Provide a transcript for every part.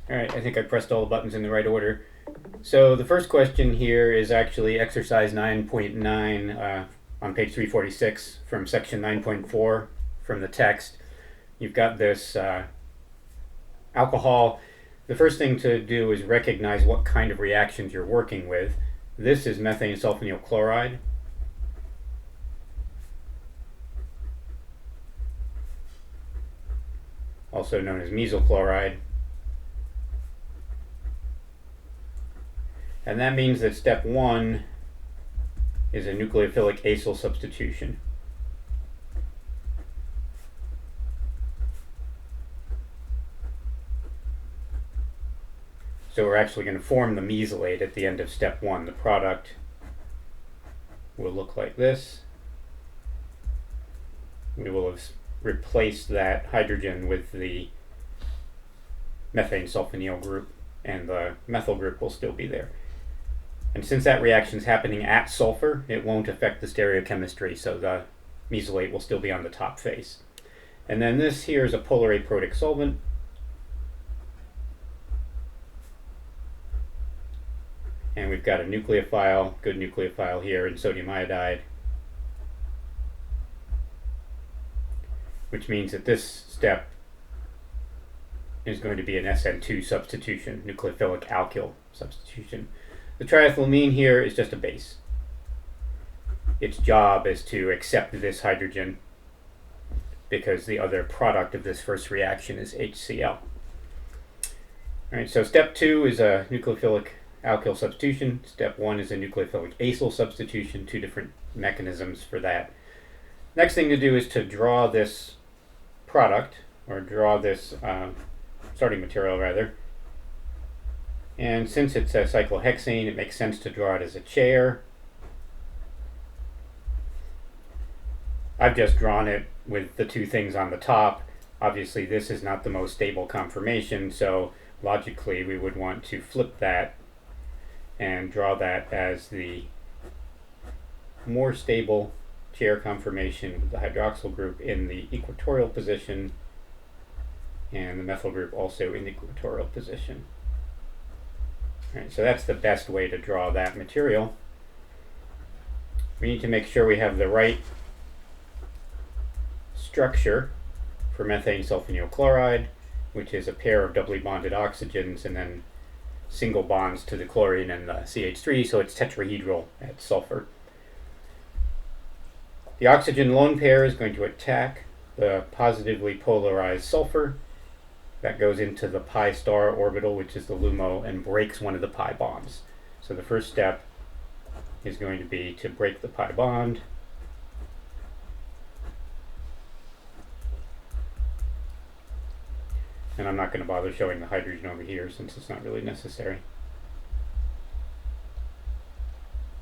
All right, I think I pressed all the buttons in the right order. So the first question here is actually exercise 9.9 on page 346 from section 9.4 from the text. You've got this alcohol. The first thing to do is recognize what kind of reactions you're working with. This is methane sulfonyl chloride. Also known as mesyl chloride. And that means that step 1 is a nucleophilic acyl substitution. So we're actually going to form the mesylate at the end of step 1. The product will look like this. We will have replaced that hydrogen with the methane sulfonyl group, and the methyl group will still be there. And since that reaction is happening at sulfur, it won't affect the stereochemistry, so the mesylate will still be on the top face. And then this here is a polar aprotic solvent. And we've got a nucleophile, good nucleophile here in sodium iodide, which means that this step is going to be an SN2 substitution, nucleophilic alkyl substitution. The triethylamine here is just a base. Its job is to accept this hydrogen because the other product of this first reaction is HCl. Alright, so step 2 is a nucleophilic alkyl substitution. Step 1 is a nucleophilic acyl substitution, 2 different mechanisms for that. Next thing to do is to draw this product, or draw this starting material rather. And since it's a cyclohexane, it makes sense to draw it as a chair. I've just drawn it with the 2 things on the top. Obviously this is not the most stable conformation, so logically we would want to flip that and draw that as the more stable chair conformation with the hydroxyl group in the equatorial position and the methyl group also in the equatorial position. Alright, so that's the best way to draw that material. We need to make sure we have the right structure for methane sulfonyl chloride, which is a pair of doubly bonded oxygens and then single bonds to the chlorine and the CH3, so it's tetrahedral at sulfur. The oxygen lone pair is going to attack the positively polarized sulfur. That goes into the pi star orbital, which is the LUMO, and breaks one of the pi bonds. So the first step is going to be to break the pi bond. And I'm not going to bother showing the hydrogen over here since it's not really necessary.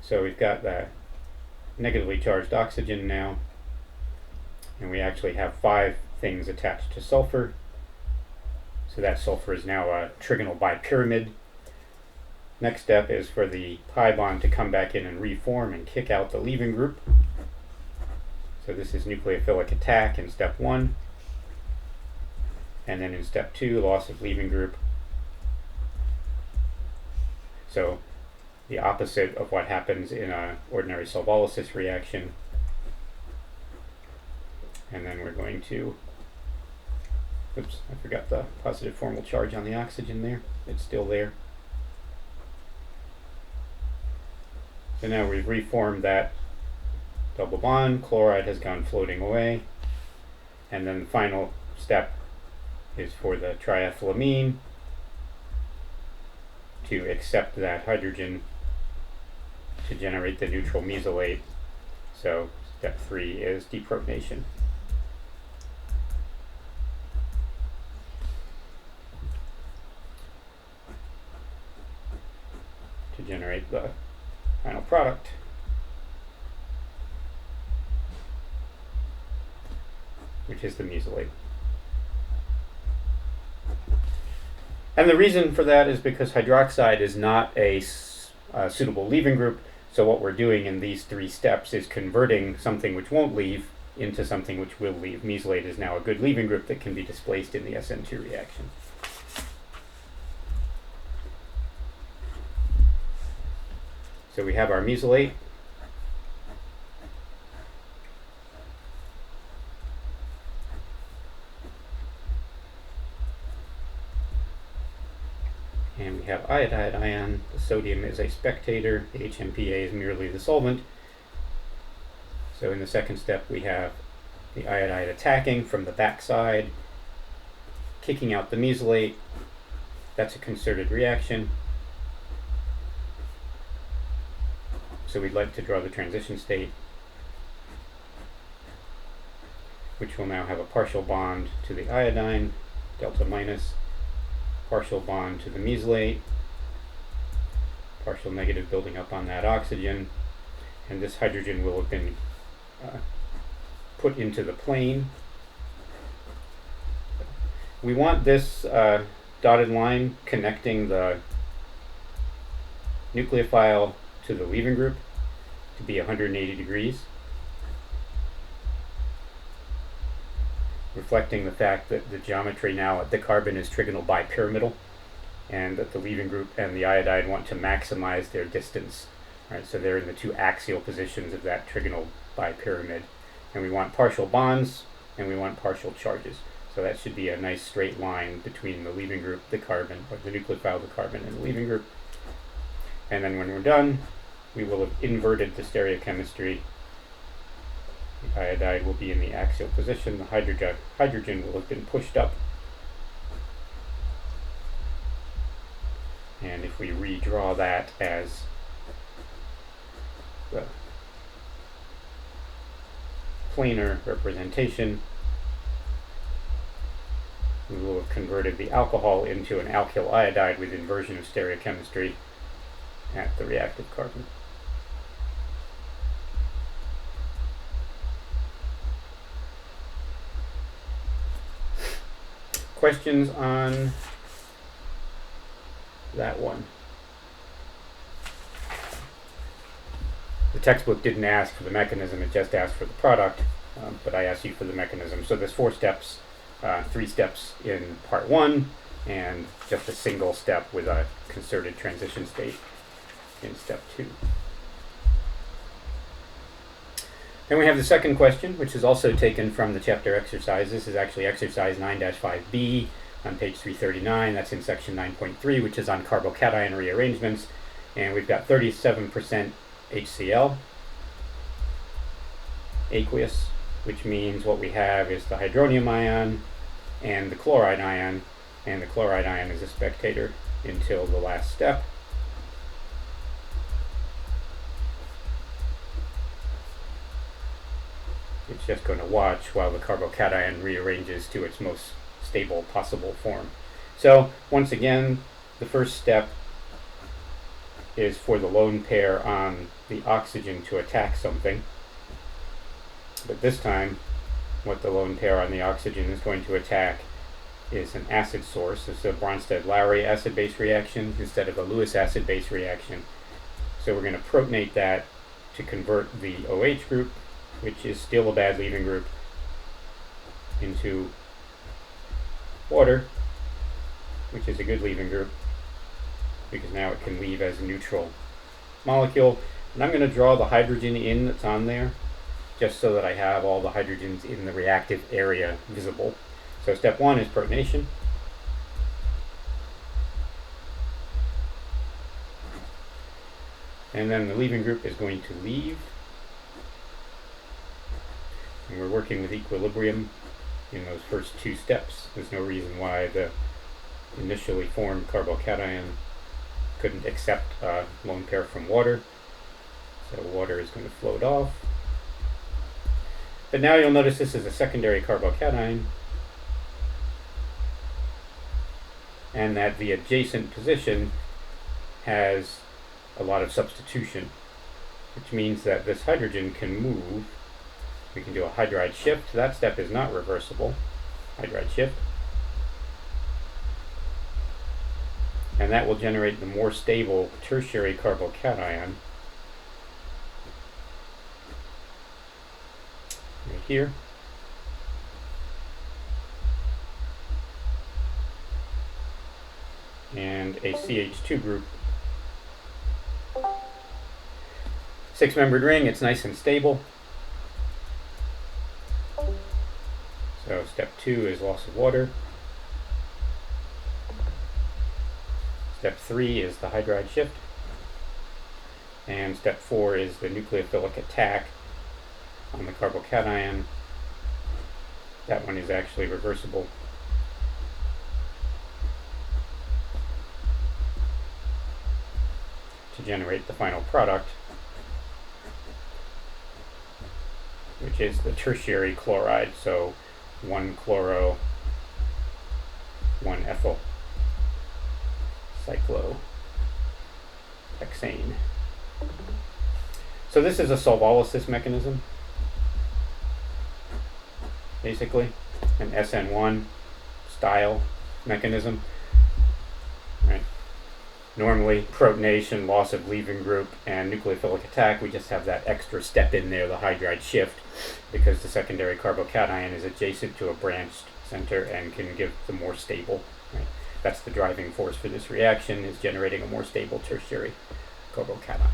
So we've got the negatively charged oxygen now, and we actually have 5 things attached to sulfur. So that sulfur is now a trigonal bipyramid. Next step is for the pi bond to come back in and reform and kick out the leaving group. So this is nucleophilic attack in step 1. And then in step 2, loss of leaving group. So the opposite of what happens in an ordinary solvolysis reaction. And then we're going to, oops, I forgot the positive formal charge on the oxygen there. It's still there. So now we've reformed that double bond. Chloride has gone floating away. And then the final step is for the triethylamine to accept that hydrogen to generate the neutral mesylate. So step 3 is deprotonation. To generate the final product. Which is the mesylate. And the reason for that is because hydroxide is not a suitable leaving group, so what we're doing in these 3 steps is converting something which won't leave into something which will leave. Mesylate is now a good leaving group that can be displaced in the SN2 reaction. So we have our mesylate. And we have iodide ion. The sodium is a spectator. The HMPA is merely the solvent. So in the second step, we have the iodide attacking from the backside, kicking out the mesylate. That's a concerted reaction. So we'd like to draw the transition state, which will now have a partial bond to the iodine, delta minus, partial bond to the mesylate, partial negative building up on that oxygen, and this hydrogen will have been put into the plane. We want this dotted line connecting the nucleophile to the leaving group to be 180 degrees, reflecting the fact that the geometry now at the carbon is trigonal bipyramidal, and that the leaving group and the iodide want to maximize their distance. Right, so they're in the two axial positions of that trigonal bipyramid, and we want partial bonds and we want partial charges. So that should be a nice straight line between the leaving group, the carbon, or the nucleophile, the carbon, and the leaving group. And then when we're done, we will have inverted the stereochemistry. The iodide will be in the axial position. The hydrogen will have been pushed up. And if we redraw that as the planar representation, we will have converted the alcohol into an alkyl iodide with inversion of stereochemistry at the reactive carbon. Questions on that one? The textbook didn't ask for the mechanism, it just asked for the product, but I asked you for the mechanism. So there's 4 steps, 3 steps in part 1, and just a single step with a concerted transition state in step 2. Then we have the second question, which is also taken from the chapter exercise. This is actually exercise 9-5b on page 339. That's in section 9.3, which is on carbocation rearrangements. And we've got 37% HCl, aqueous, which means what we have is the hydronium ion and the chloride ion, and the chloride ion is a spectator until the last step. It's just going to watch while the carbocation rearranges to its most stable possible form. So once again, the first step is for the lone pair on the oxygen to attack something. But this time, what the lone pair on the oxygen is going to attack is an acid source. It's a Bronsted-Lowry acid-base reaction instead of a Lewis acid-base reaction. So we're going to protonate that to convert the OH group, which is still a bad leaving group, into water, which is a good leaving group, because now it can leave as a neutral molecule. And I'm going to draw the hydrogen in that's on there, just so that I have all the hydrogens in the reactive area visible. So step 1 is protonation. And then the leaving group is going to leave. And we're working with equilibrium in those first 2 steps. There's no reason why the initially formed carbocation couldn't accept a lone pair from water. So water is going to float off. But now you'll notice this is a secondary carbocation, and that the adjacent position has a lot of substitution, which means that this hydrogen can move. We can do a hydride shift. That step is not reversible. Hydride shift. And that will generate the more stable tertiary carbocation right here. And a CH2 group Six-membered ring, it's nice and stable. So step 2 is loss of water. Step 3 is the hydride shift. And step 4 is the nucleophilic attack on the carbocation. That one is actually reversible. To generate the final product, which is the tertiary chloride, so 1 chloro, 1 ethyl, cyclohexane. So this is a solvolysis mechanism, basically, an SN1 style mechanism. Right. Normally, protonation, loss of leaving group, and nucleophilic attack, we just have that extra step in there, the hydride shift, because the secondary carbocation is adjacent to a branched center and can give the more stable. Right? That's the driving force for this reaction, is generating a more stable tertiary carbocation.